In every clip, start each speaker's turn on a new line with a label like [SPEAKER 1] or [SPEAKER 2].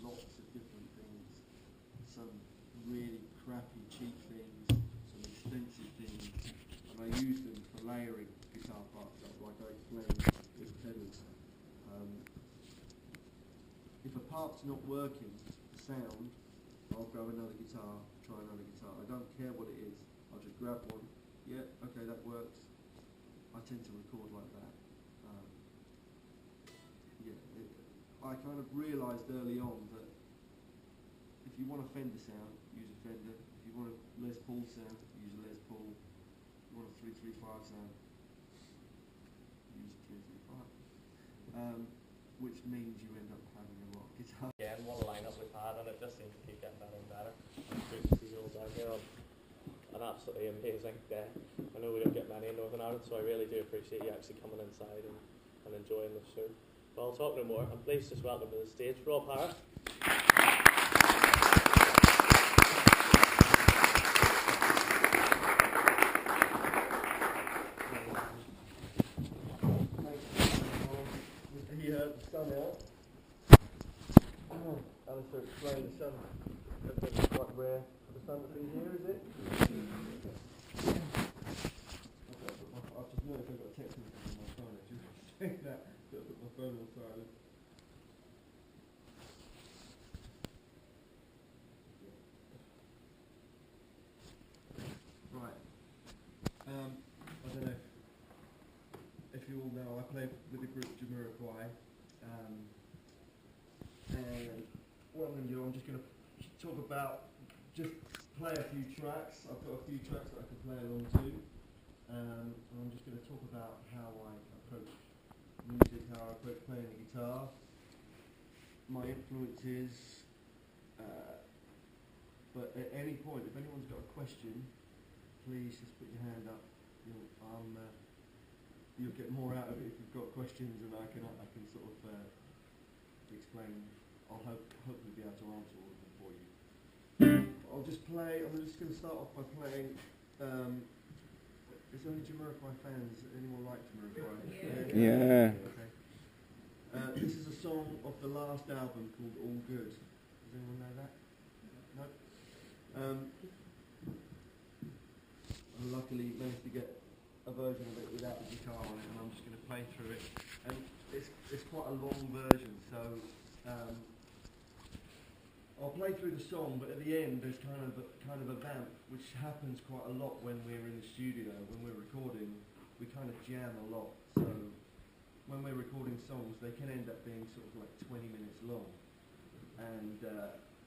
[SPEAKER 1] lots of different things, some really crappy cheap things, some expensive things, and I use them for layering guitar parts up like I explained with pedals. If a part's not working, the sound, I'll grab another guitar, try another guitar. I don't care what it is, I'll just grab one, yeah, okay, that works. I tend to record like that. I kind of realised early on that if you want a Fender sound, use a Fender. If you want a Les Paul sound, use a Les Paul. If you want a 335 sound, use a 335. Which means you end up having a rock guitar.
[SPEAKER 2] Yeah, and what a lineup we've had, and it just seems to keep getting better and better. It's great to see you all down here on an absolutely amazing day. I know we don't get many in Northern Ireland, so I really do appreciate you actually coming inside and enjoying the show. But I'll talk no more. I'm pleased to just welcome to the stage Rob Harris.
[SPEAKER 1] He the sun out. Alistair explained the sun. It's quite rare for the sun to be here, is it? I've just noticed I've got a text message on my phone. I just think that. I've got to put my phone on silent. Right. I don't know if you all know, I play with the group Jamiroquai. And what I'm going to do, I'm just going to talk about, just play a few tracks. I've got a few tracks that I can play along to. And I'm just going to talk about how I approach music, how I approach playing the guitar, my influences. But at any point, if anyone's got a question, please just put your hand up. You'll get more out of it if you've got questions, and I can sort of explain. I'll hopefully be able to answer all of them for you. I'll just play. I'm just going to start off by playing. Is there any Jamiroquai fans? Anyone like Jamiroquai?
[SPEAKER 3] Yeah.
[SPEAKER 1] Okay. This is a song of the last album called All Good. Does anyone know that? No. I luckily managed to get a version of it without the guitar on it, and I'm just going to play through it. And it's quite a long version, so I'll play through the song, but at the end there's kind of a vamp, which happens quite a lot when we're in the studio. When we're recording, we kind of jam a lot. So when we're recording songs, they can end up being sort of like 20 minutes long, and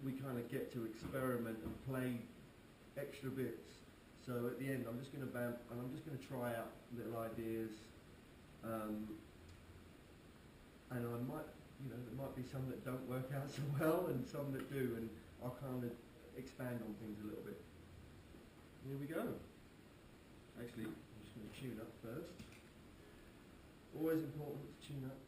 [SPEAKER 1] we kind of get to experiment and play extra bits. So at the end, I'm just going to vamp, and I'm just going to try out little ideas, and I might, there might be some that don't work out so well, and some that do, and I'll kind of expand on things a little bit. Here we go. Actually, I'm just going to tune up first. Always important to tune up.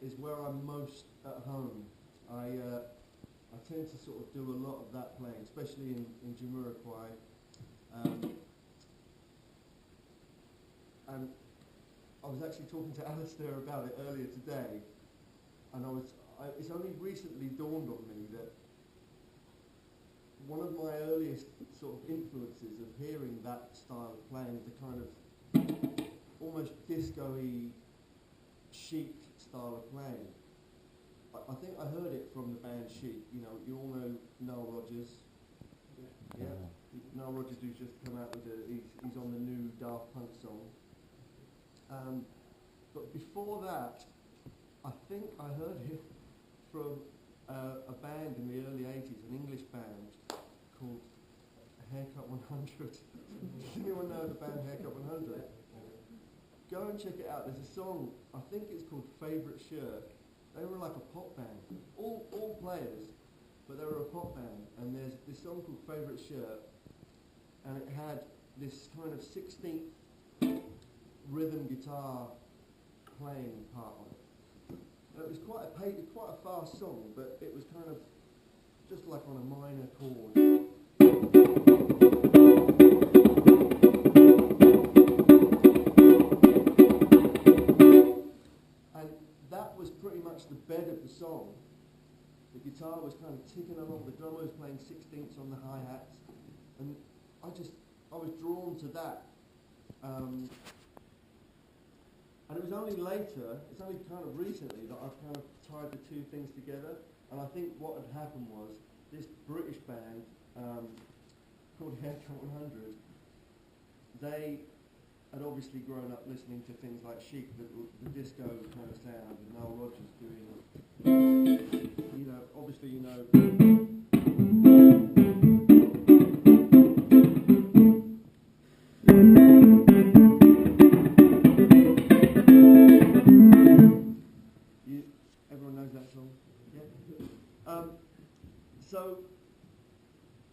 [SPEAKER 1] Is where I'm most at home. I tend to sort of do a lot of that playing, especially in Jamiroquai. And I was actually talking to Alistair about it earlier today, and it's only recently dawned on me that one of my earliest sort of influences of hearing that style of playing, the kind of almost disco-y, chic style of playing. I think I heard it from the band Chic. You know, you all know Noel Rodgers. Yeah. Noel Rodgers, who's just come out with he's on the new Daft Punk song. But before that, I think I heard it from a band in the early 80s, an English band called Haircut 100. Does anyone know the band Haircut 100? Go and check it out. There's a song, I think it's called Favourite Shirt. They were like a pop band, all players, but they were a pop band. And there's this song called Favourite Shirt, and it had this kind of 16th rhythm guitar playing part on it. And it was quite a fast song, but it was kind of just like on a minor chord. And that was pretty much the bed of the song. The guitar was kind of ticking along, the drummer was playing 16ths on the hi-hats, and I was drawn to that. And it was only later, it's only kind of recently that I've kind of tied the two things together. And I think what had happened was this British band called Haircut 100, they had obviously grown up listening to things like Chic, the disco kind of sound, and Nile Rodgers doing, you know, obviously, you know. Everyone knows that song? Yeah? So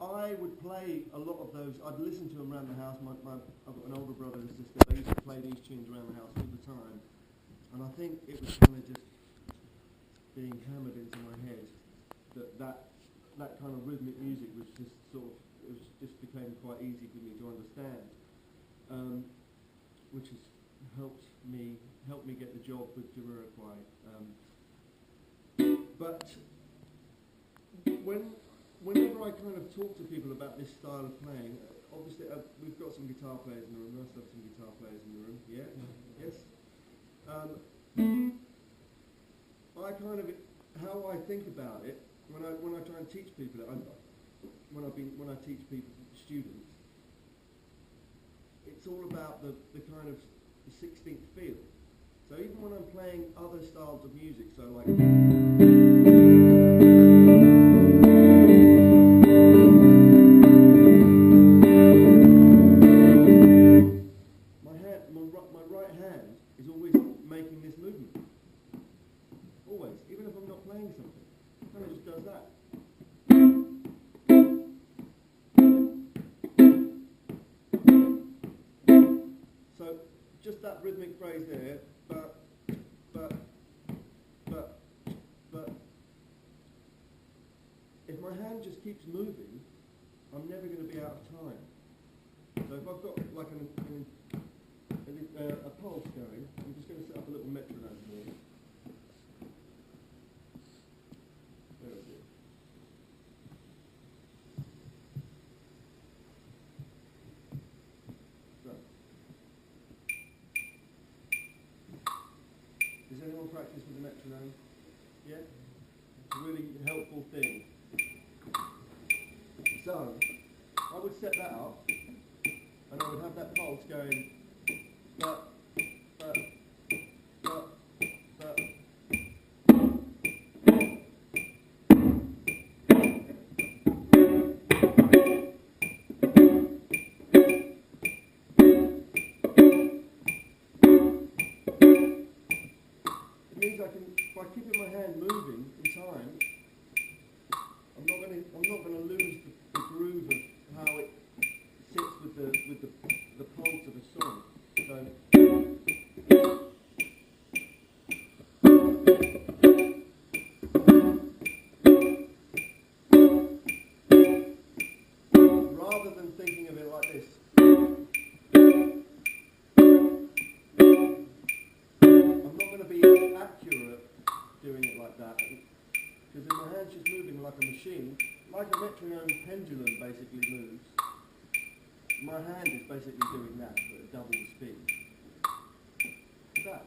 [SPEAKER 1] I would play a lot of those. I'd listen to them around the house. I've got an older brother and sister. They used to play these tunes around the house all the time. And I think it was kind of just being hammered into my head that kind of rhythmic music was just just became quite easy for me to understand, which has helped me get the job with Jamiroquai. But whenever I kind of talk to people about this style of playing, obviously we've got some guitar players in the room. Let's have some guitar players in the room. Yeah? Yes? I kind of, how I think about it, when I try and teach people, when I teach people, students, it's all about the kind of the 16th feel. So even when I'm playing other styles of music, so like my right hand is always making this movement. Always, even if I'm not playing something, it kind of just does that. So just that rhythmic phrase there, but. If my hand just keeps moving, I'm never going to be out of time. So if I've got like a pulse going, I'm just going to set up a little metronome here. There it is. So, does anyone practice with a metronome? Yeah? It's a really helpful thing. So, I would set that up, and I would have that pulse going, but. It means I can, by keeping my hand moving in time, I'm not going to lose the groove of how it sits with the pulse of a song. So, rather than thinking of it like this, I'm not going to be accurate doing it like that, because if my hand's just moving like a machine, like a metronome pendulum basically moves, my hand is basically doing that, but at double the speed. That.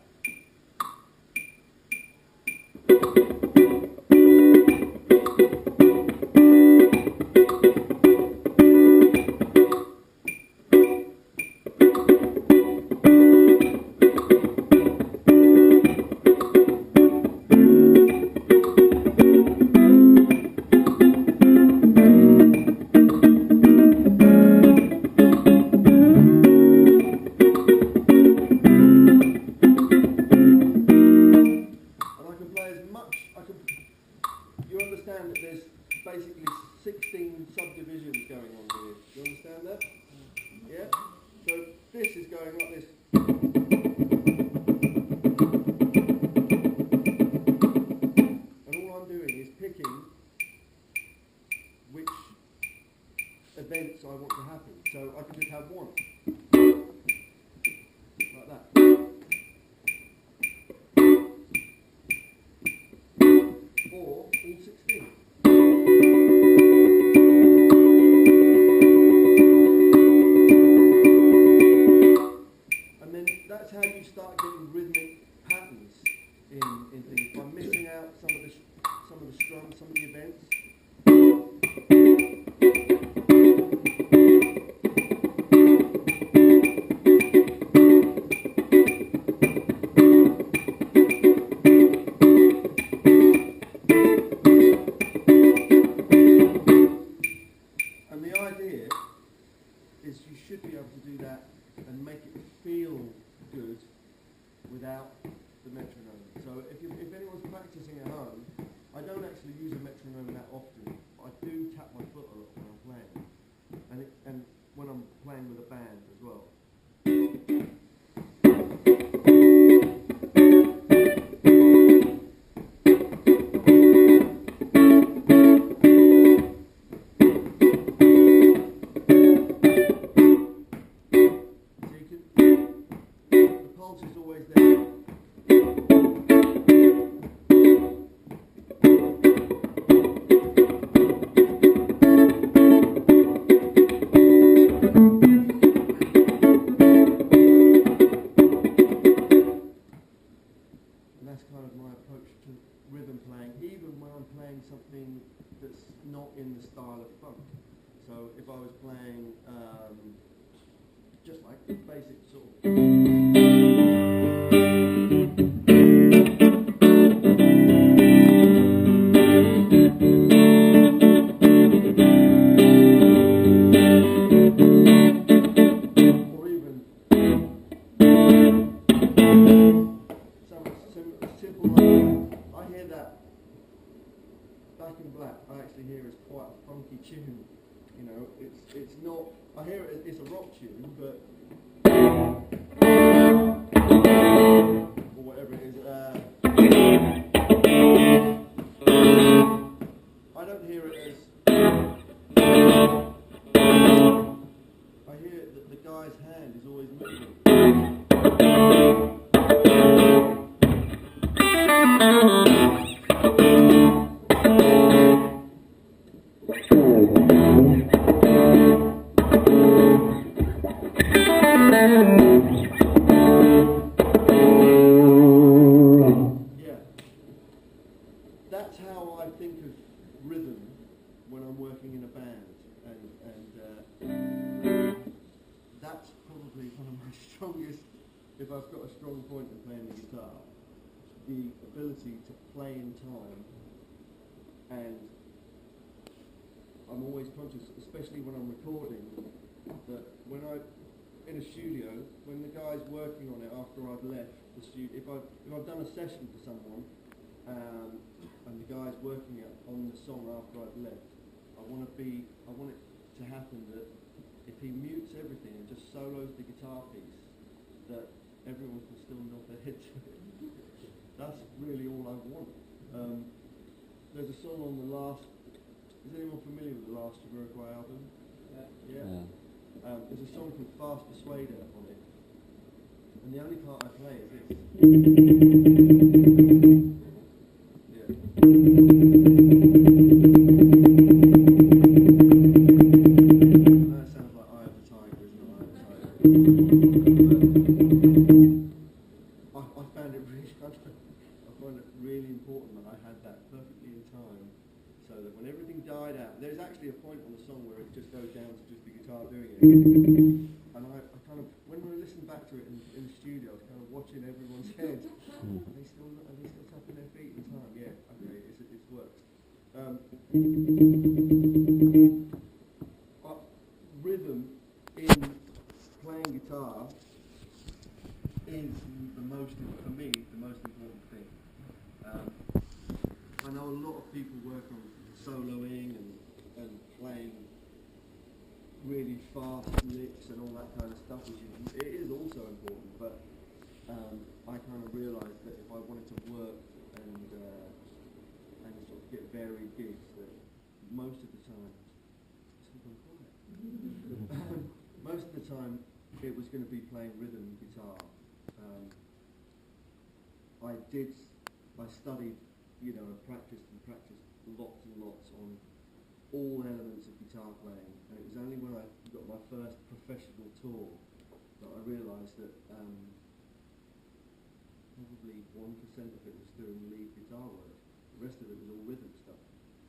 [SPEAKER 1] in things. If I'm missing out some of the strums, some of the events. And the idea is you should be able to do that and make it feel good without the metronome. So if anyone's practicing at home, I don't actually use a metronome that often. I do tap my foot a lot when I'm playing, and when I'm playing with a band as well. The pulse is always there. And that's kind of my approach to rhythm playing, even when I'm playing something that's not in the style of funk. So if I was playing just like basic sort of or even some simple like I hear that Back in Black, I actually hear as quite a funky tune. You know, it's not, I hear it, it's a rock tune, but or whatever it is, I don't hear it as, I hear that the guy's hand is always moving. That's how I think of rhythm when I'm working in a band, and that's probably one of my strongest, if I've got a strong point in playing the guitar, the ability to play in time. And I'm always conscious, especially when I'm recording, that when in a studio, when the guy's working on it after I've left the studio, if I've done a session for someone, and the guy's working on the song after I've left, I want it to happen that if he mutes everything and just solos the guitar piece, that everyone can still nod their head to it. That's really all I want. There's a song on the last, is anyone familiar with the last Jamiroquai album? Yeah. There's a song called Fast Persuader on it, and the only part I play is this. That sounds like Eye of the Tiger, it's not Eye of the Tiger. But I found it really, I find it really important that I had that perfectly in time, so that when everything died out, there's actually a point on the song where it just goes down to just the guitar doing it. And I kind of, when we listened back to it in the studio, I was kind of watching everyone's heads. Are they still tapping their feet in time? Yeah, okay, it's worked. Rhythm in playing guitar is for me, the most important thing. I know a lot of people work on soloing and playing really fast licks and all that kind of stuff, which it is also important, but I kind of realised that if I wanted to work and sort of get varied gigs, that most of the time, most of the time it was going to be playing rhythm guitar. I studied, you know, and practiced lots and lots on all elements of guitar playing, and it was only when I got my first professional tour that I realised that probably 1% of it was doing lead guitar work. The rest of it was all rhythm stuff.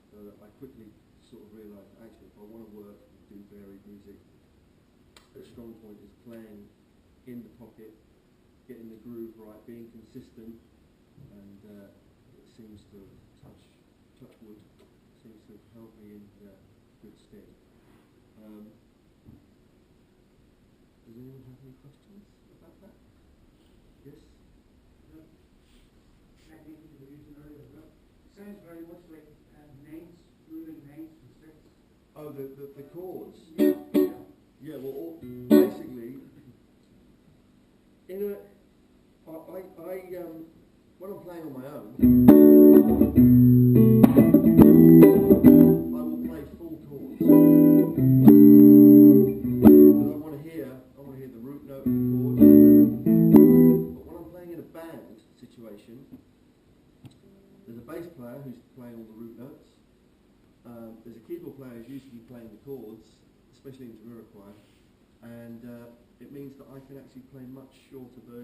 [SPEAKER 1] So that I quickly sort of realised, actually, if I want to work and do varied music, the strong point is playing in the pocket, getting the groove right, being consistent, and it seems to touch wood, seems to have helped me in good stead. Does anyone have any questions about that? Yes?
[SPEAKER 3] Technique you were using earlier as well. Sounds very much like names, ruling names from sticks.
[SPEAKER 1] Oh, the chords?
[SPEAKER 3] Yeah.
[SPEAKER 1] Yeah, well, basically, in when I'm playing on my own, I will play full chords. Because I want to hear the root note of the chord. But when I'm playing in a band situation, there's a bass player who's playing all the root notes. There's a keyboard player who's usually playing the chords, especially in Jamiroquai, and it means that I can actually play much shorter versions.